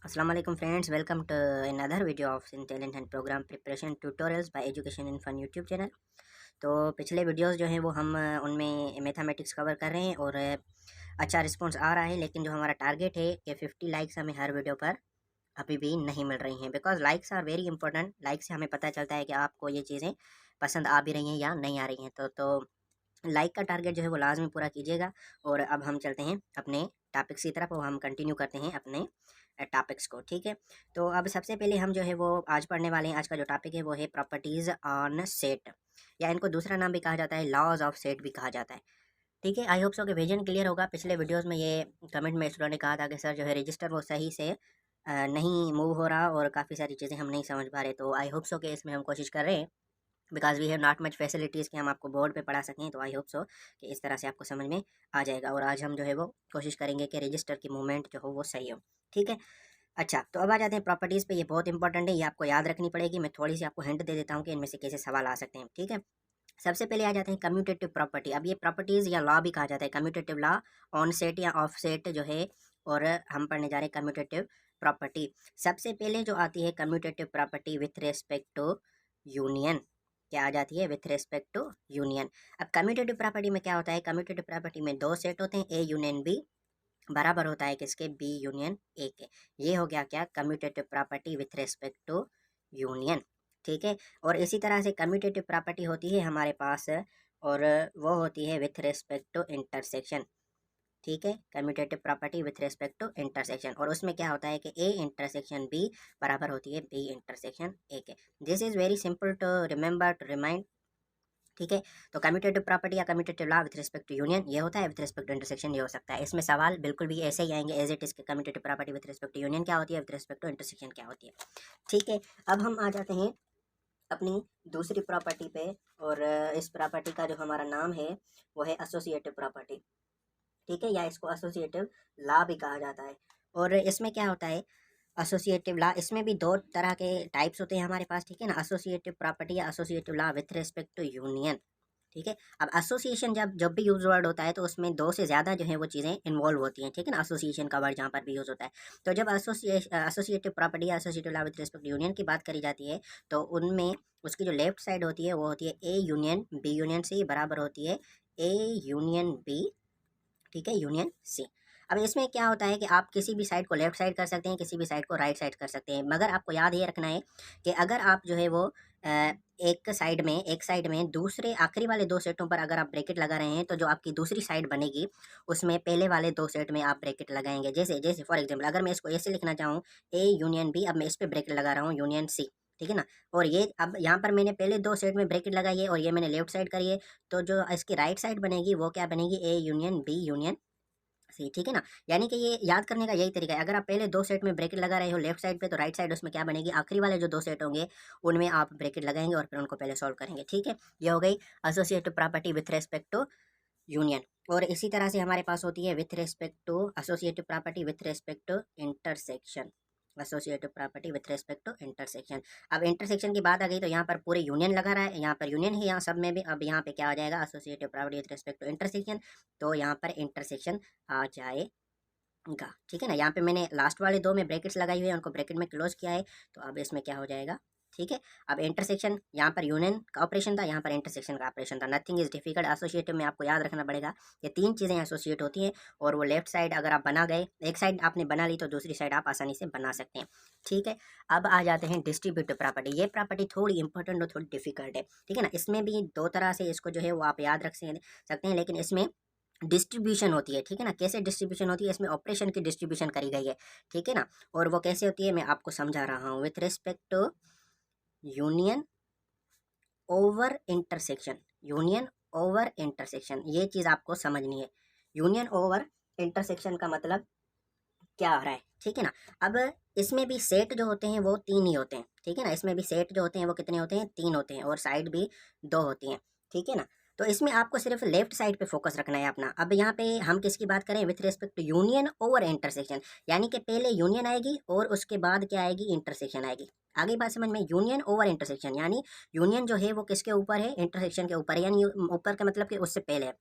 अस्सलाम वालेकुम friends, welcome to another video of intelligent and program preparation tutorials by education in fun YouTube channel. तो पिछले videos जो हैं वो हम उनमें मैथमेटिक्स कवर कर रहे हैं और अच्छा रिस्पांस आ रहा है, लेकिन जो हमारा टारगेट है कि 50 लाइक्स हमें हर वीडियो पर अभी भी नहीं मिल रही हैं। Because likes are very important. Like से हमें पता चलता है कि आपको ये चीज़ें पसंद आ भी रही हैं या नहीं आ रही हैं। तो लाइक का टारगेट जो है वो लाजमी पूरा कीजिएगा। और अब हम चलते हैं अपने टॉपिक्स की तरफ और हम कंटिन्यू करते हैं अपने टॉपिक्स को। ठीक है, तो अब सबसे पहले हम जो है वो आज पढ़ने वाले हैं। आज का जो टॉपिक है वो है प्रॉपर्टीज़ ऑन सेट, या इनको दूसरा नाम भी कहा जाता है लॉज ऑफ सेट भी कहा जाता है। ठीक है, आई होप सो कि विजन क्लियर होगा। पिछले वीडियोस में ये कमेंट में स्टूडेंट ने कहा था कि सर जो है रजिस्टर वो सही से नहीं मूव हो रहा और काफ़ी सारी चीज़ें हम नहीं समझ पा रहे। तो आई होप सो कि इसमें हम कोशिश कर रहे हैं, because we have not much facilities कि हम आपको बोर्ड पे पढ़ा सकें। तो आई होप सो कि इस तरह से आपको समझ में आ जाएगा। और आज हम जो है वो कोशिश करेंगे कि रजिस्टर की मूवमेंट जो हो वो सही हो। ठीक है, अच्छा तो अब आ जाते हैं प्रॉपर्टीज़ पे। ये बहुत इंपॉर्टेंट है, ये आपको याद रखनी पड़ेगी। मैं थोड़ी सी आपको हिंट दे देता हूँ कि इनमें से कैसे सवाल आ सकते हैं। ठीक है, सबसे पहले आ जाते हैं कम्यूटेटिव प्रॉपर्टी। अब ये प्रॉपर्टीज़ या लॉ भी कहा जाता है, कम्यूटेटिव लॉ ऑन सेट या ऑफ सेट जो है। और हम पढ़ने जा रहे हैं कम्यूटेटिव प्रॉपर्टी। सबसे पहले जो आती है commutative property with respect to union, क्या आ जाती है? With respect to union. अब कम्यूटेटिव प्रॉपर्टी में क्या होता है? कम्यूटेटिव प्रॉपर्टी में दो सेट होते हैं, ए यूनियन बी बराबर होता है किसके? बी यूनियन ए के। ये हो गया क्या? Commutative property with respect to union. ठीक है, और इसी तरह से कम्यूटेटिव प्रॉपर्टी होती है हमारे पास, और वो होती है विथ रेस्पेक्ट टू इंटरसेक्शन। ठीक है, commutative property with respect to intersection, और उसमें क्या होता है कि ए इंटरसेक्शन बी बराबर होती है बी इंटरसेक्शन ए के। This is very simple to remember, to remind. ठीक है, तो कम्यूटेटिव प्रॉपर्टी या commutative law with respect to union ये होता है, विथ रिस्पेक्ट टू इंटरसेक्शन ये हो सकता है। इसमें सवाल बिल्कुल भी ऐसे ही आएंगे एज इट इज के commutative property with respect to union क्या होती है, विथ रिस्पेक्ट टू इंटरसेक्शन क्या होती है। ठीक है, अब हम आ जाते हैं अपनी दूसरी प्रॉपर्टी पे। और इस प्रॉपर्टी का जो हमारा नाम है वो है एसोसिएटिव प्रॉपर्टी। ठीक है, या इसको एसोसिएटिव लॉ भी कहा जाता है। और इसमें क्या होता है एसोसिएटिव लॉ, इसमें भी दो तरह के टाइप्स होते हैं हमारे पास। ठीक है ना, एसोसिएटिव प्रॉपर्टी या associative law with respect to union. ठीक है, अब एसोसिएशन जब जब भी यूज वर्ड होता है तो उसमें दो से ज़्यादा जो है वो चीज़ें इन्वॉल्व होती हैं। ठीक है ना, एसोसिएशन का वर्ड जहाँ पर भी यूज़ होता है। तो जब एसोसिएटिव प्रॉपर्टी या associative law with respect union की बात करी जाती है, तो उनमें उसकी जो लेफ्ट साइड होती है वो होती है A union B union C बराबर होती है ए यूनियन बी। ठीक है, यूनियन सी। अब इसमें क्या होता है कि आप किसी भी साइड को लेफ्ट साइड कर सकते हैं, किसी भी साइड को राइट साइड कर सकते हैं, मगर आपको याद ये रखना है कि अगर आप जो है वो एक साइड में दूसरे आखिरी वाले दो सेटों पर अगर आप ब्रैकेट लगा रहे हैं, तो जो आपकी दूसरी साइड बनेगी उसमें पहले वाले दो सेट में आप ब्रैकेट लगाएंगे। जैसे जैसे फॉर एग्जाम्पल अगर मैं इसको ऐसे लिखना चाहूँ ए यूनियन बी, अब मैं इस पर ब्रैकेट लगा रहा हूँ यूनियन सी। ठीक है ना, और ये अब यहाँ पर मैंने पहले दो सेट में ब्रैकेट लगाई है और ये मैंने लेफ्ट साइड करी है, तो जो इसकी राइट साइड बनेगी वो क्या बनेगी? A union B union C. ठीक है ना, यानी कि ये याद करने का यही तरीका है। अगर आप पहले दो सेट में ब्रैकेट लगा रहे हो लेफ्ट साइड पे, तो राइट साइड उसमें क्या बनेगी? आखिरी वाले जो दो सेट होंगे उनमें आप ब्रैकेट लगाएंगे और फिर उनको पहले सॉल्व करेंगे। ठीक है, ये हो गई associative property with respect to union. और इसी तरह से हमारे पास होती है with respect to associative property with respect to intersection. Associative property with respect to intersection. अब इंटरसेक्शन की बात आ गई तो यहाँ पर पूरे यूनियन लगा रहा है, यहाँ पर यूनियन है यहाँ सब में भी। अब यहाँ पे क्या आ जाएगा? Associative property with respect to intersection, तो यहाँ पर इंटरसेक्शन आ जाएगा। ठीक है ना, यहाँ पे मैंने लास्ट वाले दो में ब्रैकेट्स लगाई हुई है, उनको ब्रैकेट में क्लोज किया है, तो अब इसमें क्या हो जाएगा? ठीक है, अब इंटरसेक्शन यहाँ पर यूनियन का ऑपरेशन था, यहाँ पर इंटरसेक्शन का ऑपरेशन था। Nothing is difficult. एसोसिएटिव में आपको याद रखना पड़ेगा ये तीन चीज़ें एसोसिएट होती हैं, और वो लेफ्ट साइड अगर आप बना गए, एक साइड आपने बना ली तो दूसरी साइड आप आसानी से बना सकते हैं। ठीक है, अब आ जाते हैं डिस्ट्रीब्यूटिव प्रॉपर्टी। ये प्रॉपर्टी थोड़ी इंपॉर्टेंट और थोड़ी डिफिकल्ट है। ठीक है ना, इसमें भी दो तरह से इसको जो है वो आप याद रख सकते हैं, लेकिन इसमें डिस्ट्रीब्यूशन होती है। ठीक है ना, कैसे डिस्ट्रीब्यूशन होती है? इसमें ऑपरेशन की डिस्ट्रीब्यूशन करी गई है। ठीक है ना, और वो कैसे होती है मैं आपको समझा रहा हूँ। With respect to union over intersection, union over intersection, ये चीज़ आपको समझनी है। यूनियन ओवर इंटरसेक्शन का मतलब क्या आ रहा है? ठीक है ना, अब इसमें भी सेट जो होते हैं वो तीन ही होते हैं। ठीक है ना, इसमें भी सेट जो होते हैं वो कितने होते हैं? तीन होते हैं, और साइड भी दो होती हैं। ठीक है ना, तो इसमें आपको सिर्फ लेफ्ट साइड पे फोकस रखना है अपना। अब यहाँ पे हम किसकी बात करें? With respect to union over intersection, यानी कि पहले यूनियन आएगी और उसके बाद क्या आएगी? इंटरसेक्शन आएगी। आगे बात समझ में? यूनियन ओवर इंटरसेक्शन, यानी यूनियन जो है वो किसके ऊपर है? इंटरसेक्शन के ऊपर है, यानी ऊपर का मतलब कि उससे पहले है।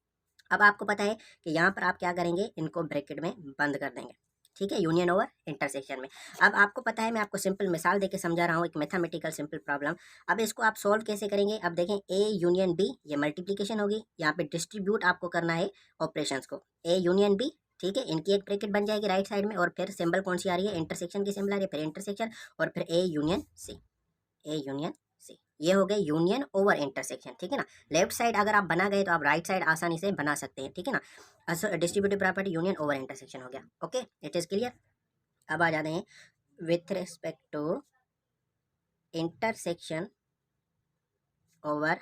अब आपको पता है कि यहाँ पर आप क्या करेंगे? इनको ब्रैकेट में बंद कर देंगे। ठीक है, यूनियन ओवर इंटरसेक्शन में। अब आपको पता है, मैं आपको सिंपल मिसाल देके समझा रहा हूँ, एक मैथमेटिकल सिंपल प्रॉब्लम। अब इसको आप सॉल्व कैसे करेंगे? अब देखें, ए यूनियन बी, ये मल्टीप्लिकेशन होगी, यहाँ पे डिस्ट्रीब्यूट आपको करना है ऑपरेशंस को, ए यूनियन बी, ठीक है। इनकी एक ब्रैकेट बन जाएगी राइट साइड में, और फिर सिंबल कौन सी आ रही है? इंटरसेक्शन की सिंबल आ रही है, फिर इंटरसेक्शन, और फिर A union C, A union C. ये हो गए यूनियन ओवर इंटरसेक्शन, ठीक है ना। लेफ्ट साइड अगर आप बना गए तो आप राइट साइड आसानी से बना सकते हैं, ठीक है ना। Distributive property union over intersection हो गया। Okay, it is clear. अब आ जाते हैं with respect to intersection over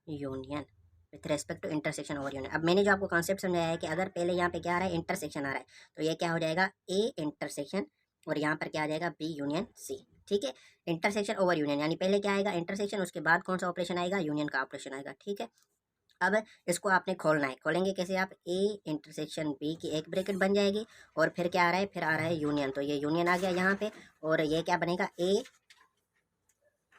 union, with respect to intersection over union. अब मैंने जो आपको कॉन्सेप्ट समझाया है कि अगर पहले यहाँ पे क्या आ रहा है? इंटरसेक्शन आ रहा है, तो ये क्या हो जाएगा? ए इंटरसेक्शन, और यहाँ पर क्या आ जाएगा? बी यूनियन सी, ठीक है। इंटरसेक्शन ओवर यूनियन, यानी पहले क्या आएगा? इंटरसेक्शन, उसके बाद कौन सा ऑपरेशन आएगा? यूनियन का ऑपरेशन आएगा, ठीक है। अब इसको आपने खोलना है, खोलेंगे कैसे आप? ए इंटरसेक्शन बी की एक ब्रैकेट बन जाएगी, और फिर क्या आ रहा है? फिर आ रहा है यूनियन, तो ये यूनियन आ गया यहाँ पे, और ये क्या बनेगा? A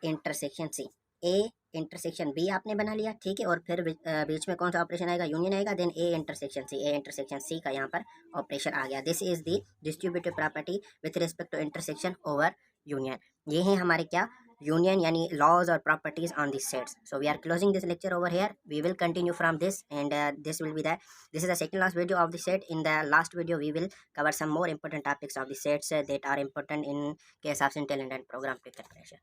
intersection C, A intersection B आपने बना लिया, ठीक है। और फिर बीच में कौन सा ऑपरेशन आएगा? यूनियन आएगा, then A intersection C, A intersection C का यहाँ पर ऑपरेशन आ गया। This is the distributive property with respect to intersection over union. ये है हमारे क्या? union yani laws or properties on these sets. So we are closing this lecture over here. We will continue from this, and this is the second last video of the set. In the last video we will cover some more important topics of the sets that are important in case of intelligent program preparation.